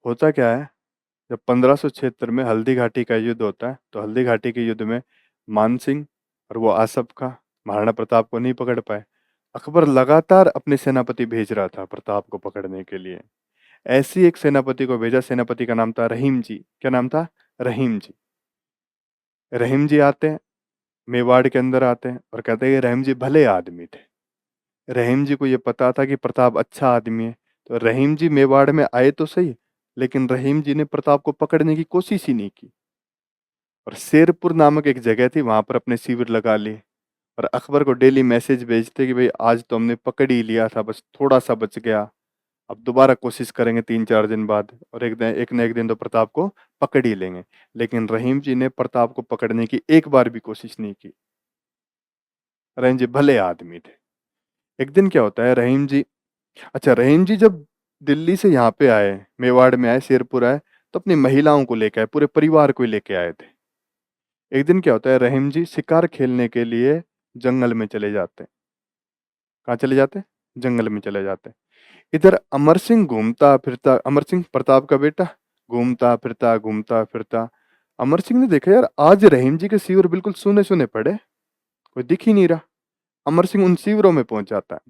होता क्या है, जब 1576 में हल्दी घाटी का युद्ध होता है तो हल्दी घाटी के युद्ध में मान सिंह और वो आसफ खां महाराणा प्रताप को नहीं पकड़ पाए। अकबर लगातार अपने सेनापति भेज रहा था प्रताप को पकड़ने के लिए। ऐसी एक सेनापति को भेजा, सेनापति का नाम था रहीम जी। क्या नाम था? रहीम जी। रहीम जी आते हैं, मेवाड़ के अंदर आते हैं और कहते हैं कि रहीम जी भले आदमी थे। रहीम जी को ये पता था कि प्रताप अच्छा आदमी है, तो रहीम जी मेवाड़ में आए तो सही, लेकिन रहीम जी ने प्रताप को पकड़ने की कोशिश ही नहीं की और शेरपुर नामक एक जगह थी, वहां पर अपने शिविर लगा लिए और अकबर को डेली मैसेज भेजते कि भाई आज तो हमने पकड़ ही लिया था, बस थोड़ा सा बच गया, अब दोबारा कोशिश करेंगे 3-4 दिन बाद और एक न एक दिन तो प्रताप को पकड़ ही लेंगे। लेकिन रहीम जी ने प्रताप को पकड़ने की एक बार भी कोशिश नहीं की। रहीम जी भले आदमी थे। एक दिन क्या होता है, रहीम जी, अच्छा रहीम जी जब दिल्ली से यहाँ पे आए, मेवाड़ में आए, शेरपुर आए, तो अपनी महिलाओं को लेके आए, पूरे परिवार को ही लेके आए थे। एक दिन क्या होता है, रहीम जी शिकार खेलने के लिए जंगल में चले जाते हैं। कहाँ चले जाते हैं? जंगल में चले जाते हैं। इधर अमर सिंह घूमता फिरता, अमर सिंह प्रताप का बेटा, घूमता फिरता अमर सिंह ने देखा यार आज रहीम जी के सीवर बिल्कुल सूने सूने पड़े, कोई दिख ही नहीं रहा। अमर सिंह उन सीवरों में पहुंच जाता है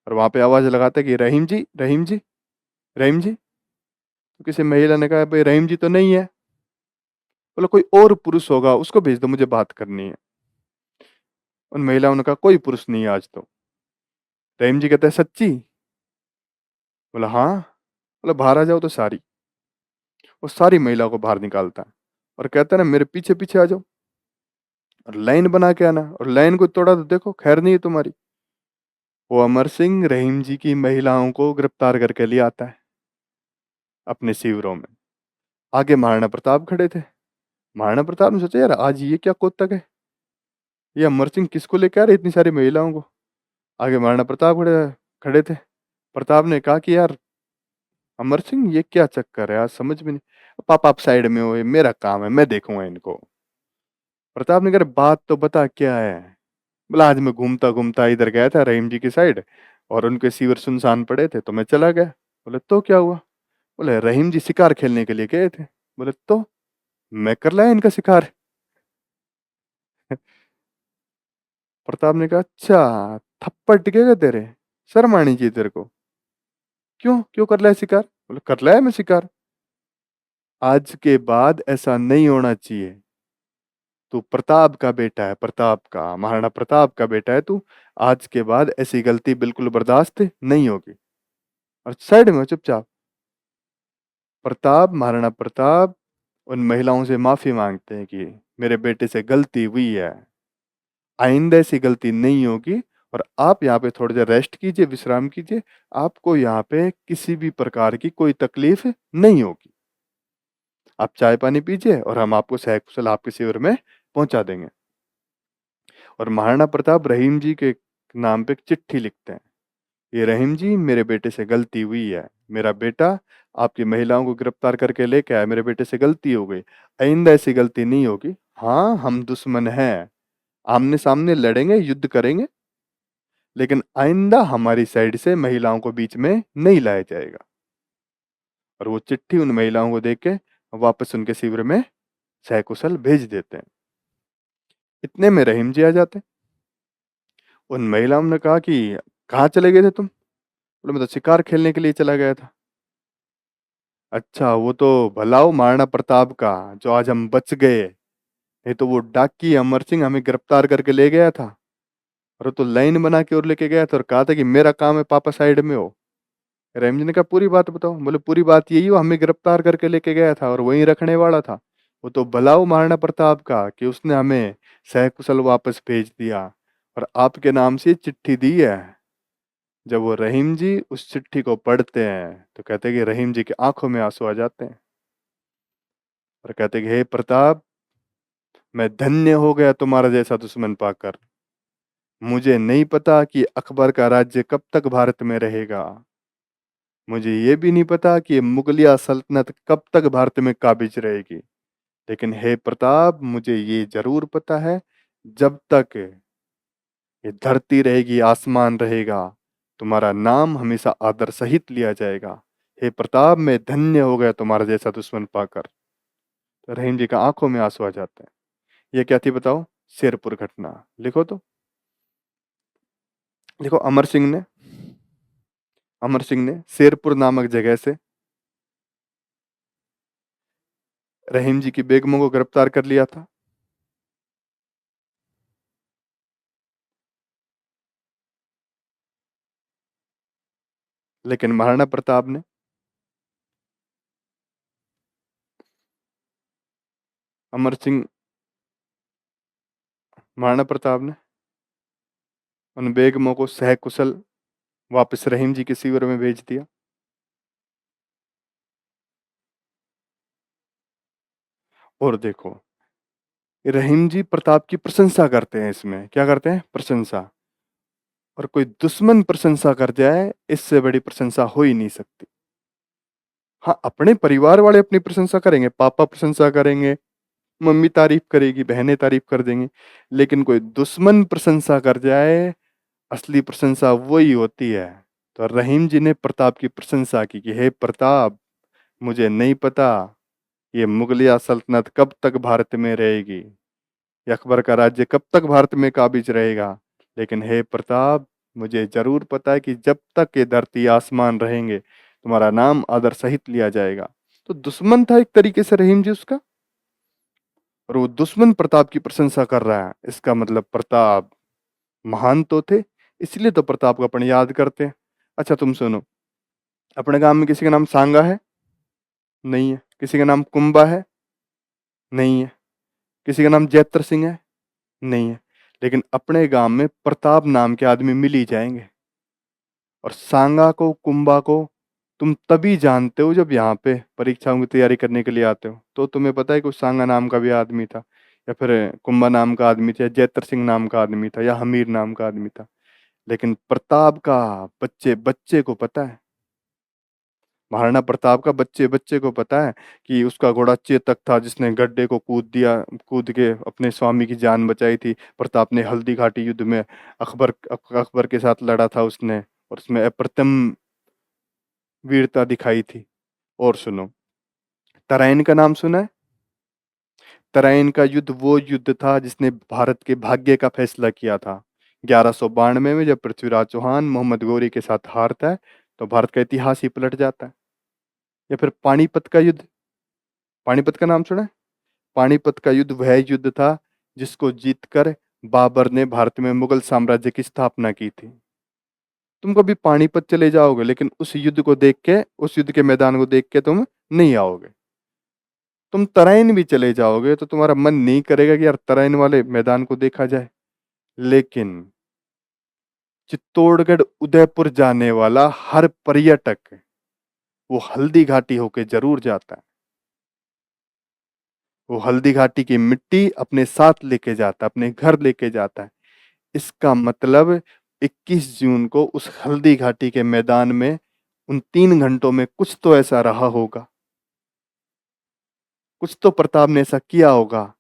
और वहां पे आवाज लगाता है कि रहीम जी, रहीम जी, रहीम जी। तो किसी महिला ने कहा भाई रहीम जी तो नहीं है। बोला कोई और पुरुष होगा, उसको भेज दो, मुझे बात करनी है। उन महिलाओं ने कहा कोई पुरुष नहीं है आज तो। रहीम जी कहते हैं सच्ची? बोला हाँ। बोला बाहर आ जाओ, तो सारी, वो सारी महिलाओं को बाहर निकालता है और कहता है ना मेरे पीछे पीछे आ जाओ और लाइन बना के आना, और लाइन को तोड़ा तो देखो खैर नहीं है तुम्हारी। वो अमर सिंह रहीम जी की महिलाओं को गिरफ्तार करके ले आता है अपने शिविरों में। आगे महाराणा प्रताप खड़े थे। महाराणा प्रताप ने सोचा यार आज ये क्या कोतक है, ये अमर सिंह किसको लेके आ रहे इतनी सारी महिलाओं को। आगे महाराणा प्रताप खड़े खड़े थे। प्रताप ने कहा कि यार अमर सिंह ये क्या चक्कर है, आज समझ में नहीं। पापा आप साइड में हो, ये मेरा काम है, मैं देखूंगा इनको। प्रताप ने कहा बात तो बता क्या है। बोला आज मैं घूमता घूमता इधर गया था रहीम जी की साइड और उनके सीवर सुनसान पड़े थे तो मैं चला गया। बोले तो क्या हुआ? बोले रहीम जी शिकार खेलने के लिए गए थे। बोले तो मैं कर लाया इनका शिकार। प्रताप ने कहा अच्छा थप्पड़ टिकेगा तेरे, शर्म आनी चाहिए तेरे को। क्यों क्यों कर लाया शिकार? बोले कर लाया मैं शिकार, आज के बाद ऐसा नहीं होना चाहिए। तू प्रताप का बेटा है, प्रताप का, महाराणा प्रताप का बेटा है तू, आज के बाद ऐसी गलती बिल्कुल बर्दाश्त नहीं होगी। और साइड में हो चुपचाप। प्रताप, महाराणा प्रताप उन महिलाओं से माफी मांगते हैं कि मेरे बेटे से गलती हुई है, आइंदा ऐसी गलती नहीं होगी और आप यहाँ पे थोड़ी देर रेस्ट कीजिए, विश्राम कीजिए, आपको यहाँ पे किसी भी प्रकार की कोई तकलीफ नहीं होगी। आप चाय पानी पीजिए और हम आपको सकुशल आपके शिविर में पहुंचा देंगे। और महाराणा प्रताप रहीम जी के नाम पे एक चिट्ठी लिखते हैं, ये रहीम जी मेरे बेटे से गलती हुई है, मेरा बेटा आपकी महिलाओं को गिरफ्तार करके लेके आया, मेरे बेटे से गलती हो गई, आइंदा ऐसी गलती नहीं होगी। हाँ हम दुश्मन हैं, आमने सामने लड़ेंगे, युद्ध करेंगे, लेकिन आइंदा हमारी साइड से महिलाओं को बीच में नहीं लाया जाएगा। और वो चिट्ठी उन महिलाओं को देके वापस उनके शिविर में सकुशल भेज देते हैं। इतने में रहीम जी आ जाते हैं। उन महिलाओं ने कहा कि कहाँ चले गए थे तुम? बोले मैं तो शिकार खेलने के लिए चला गया था। अच्छा वो तो भला हो महाराणा प्रताप का जो आज हम बच गए, नहीं तो वो डाकी अमर सिंह हमें गिरफ्तार करके ले गया था और वो तो लाइन बना के और लेके गया था और कहा था कि मेरा काम है, पापा साइड में हो। रहीम जी ने कहा पूरी बात बताओ। बोले पूरी बात यही हो, हमें गिरफ्तार करके लेके गया था और वहीं रखने वाला था। वो तो भला हो महाराणा प्रताप का कि उसने हमें सकुशल वापस भेज दिया और आपके नाम से चिट्ठी दी है। जब वो रहीम जी उस चिट्ठी को पढ़ते हैं तो कहते हैं कि रहीम जी की आंखों में आंसू आ जाते हैं और कहते हैं कि हे प्रताप, मैं धन्य हो गया तुम्हारा जैसा दुश्मन पाकर। मुझे नहीं पता कि अकबर का राज्य कब तक भारत में रहेगा, मुझे ये भी नहीं पता कि मुगलिया सल्तनत कब तक भारत में काबिज रहेगी, लेकिन हे प्रताप मुझे ये जरूर पता है, जब तक ये धरती रहेगी, आसमान रहेगा, तुम्हारा नाम हमेशा आदर सहित लिया जाएगा, हे प्रताप, मैं धन्य हो गया तुम्हारा जैसा दुश्मन पाकर। तो रहीम जी का आंखों में आंसू आ जाते हैं। ये क्या थी बताओ? शेरपुर घटना। लिखो तो। देखो, अमर सिंह ने शेरपुर नामक जगह से रहीम जी की बेगमों को गिरफ्तार कर लिया था। लेकिन महाराणा प्रताप ने अमर सिंह महाराणा प्रताप ने उन बेगमों को सहकुशल वापस रहीम जी के शिविर में भेज दिया। और देखो, रहीम जी प्रताप की प्रशंसा करते हैं। इसमें क्या करते हैं? प्रशंसा। और कोई दुश्मन प्रशंसा कर जाए, इससे बड़ी प्रशंसा हो ही नहीं सकती। हाँ, अपने परिवार वाले अपनी प्रशंसा करेंगे, पापा प्रशंसा करेंगे, मम्मी तारीफ करेगी, बहनें तारीफ कर देंगी, लेकिन कोई दुश्मन प्रशंसा कर जाए, असली प्रशंसा वही होती है। तो रहीम जी ने प्रताप की प्रशंसा की कि हे प्रताप, मुझे नहीं पता ये मुगलिया सल्तनत कब तक भारत में रहेगी, ये अकबर का राज्य कब तक भारत में काबिज रहेगा, लेकिन हे प्रताप, मुझे जरूर पता है कि जब तक ये धरती आसमान रहेंगे, तुम्हारा नाम आदर सहित लिया जाएगा। तो दुश्मन था एक तरीके से रहीम जी उसका, और वो दुश्मन प्रताप की प्रशंसा कर रहा है, इसका मतलब प्रताप महान तो थे, इसलिए तो प्रताप को अपन याद करते हैं। अच्छा तुम सुनो, अपने गांव में किसी का नाम सांगा है? नहीं है। किसी का नाम कुंबा है? नहीं है। किसी का नाम जैत्र सिंह है? नहीं है। लेकिन अपने गांव में प्रताप नाम के आदमी मिल ही जाएंगे। और सांगा को, कुंबा को तुम तभी जानते हो जब यहाँ पे परीक्षाओं की तैयारी करने के लिए आते हो, तो तुम्हें पता है कि उस सांगा नाम का भी आदमी था, या फिर कुंबा नाम का आदमी था, या जैत्र सिंह नाम का आदमी था, या हमीर नाम का आदमी था। लेकिन प्रताप का बच्चे बच्चे को पता है, महाराणा प्रताप का बच्चे बच्चे को पता है कि उसका घोड़ा चेतक था, जिसने गड्ढे को कूद दिया, कूद के अपने स्वामी की जान बचाई थी। प्रताप ने हल्दी घाटी युद्ध में अकबर के साथ लड़ा था उसने, और उसमें अप्रतिम वीरता दिखाई थी। और सुनो, तराइन का नाम सुना है? तराइन का युद्ध वो युद्ध था जिसने भारत के भाग्य का फैसला किया था। 1192 में जब पृथ्वीराज चौहान मोहम्मद गौरी के साथ हारता है, तो भारत का इतिहास ही पलट जाता है। या फिर पानीपत का युद्ध, पानीपत का नाम सुना है? पानीपत का युद्ध वह युद्ध था जिसको जीतकर बाबर ने भारत में मुगल साम्राज्य की स्थापना की थी। तुम कभी पानीपत चले जाओगे, लेकिन उस युद्ध को देख के, उस युद्ध के मैदान को देख के तुम नहीं आओगे। तुम तराइन भी चले जाओगे तो तुम्हारा मन नहीं करेगा कि यार तराइन वाले मैदान को देखा जाए। लेकिन चित्तौड़गढ़, उदयपुर जाने वाला हर पर्यटक वो हल्दी घाटी होके जरूर जाता है। वो हल्दी घाटी की मिट्टी अपने साथ लेके जाता है, अपने घर लेके जाता है। इसका मतलब 21 जून को उस हल्दी घाटी के मैदान में उन 3 घंटों में कुछ तो ऐसा रहा होगा, कुछ तो प्रताप ने ऐसा किया होगा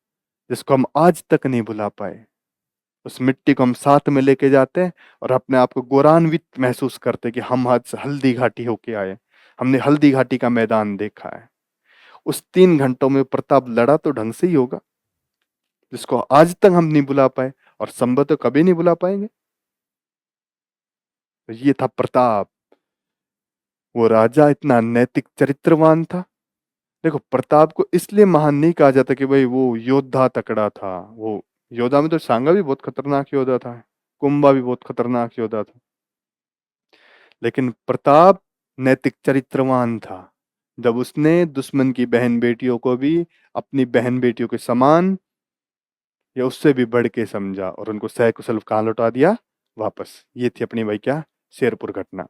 जिसको हम आज तक नहीं भुला पाए। उस मिट्टी को हम साथ में लेके जाते हैं और अपने आप को गौरवान्वित महसूस करते हैं कि हम आज हल्दी घाटी होके आए, हमने हल्दी घाटी का मैदान देखा है। उस 3 घंटों में प्रताप लड़ा तो ढंग से ही होगा, जिसको आज तक हम नहीं भुला पाए, और संभव तो कभी नहीं भुला पाएंगे। तो ये था प्रताप। वो राजा इतना नैतिक चरित्रवान था। देखो, प्रताप को इसलिए महान नहीं कहा जाता कि भाई वो योद्धा तकड़ा था। वो योद्धा में तो सांगा भी बहुत खतरनाक योद्धा था, कुंभा भी बहुत खतरनाक योद्धा था, लेकिन प्रताप नैतिक चरित्रवान था। जब उसने दुश्मन की बहन बेटियों को भी अपनी बहन बेटियों के समान या उससे भी बढ़ के समझा और उनको सकुशल कहाँ लौटा दिया? वापस। ये थी अपनी भाई क्या, शेरपुर घटना।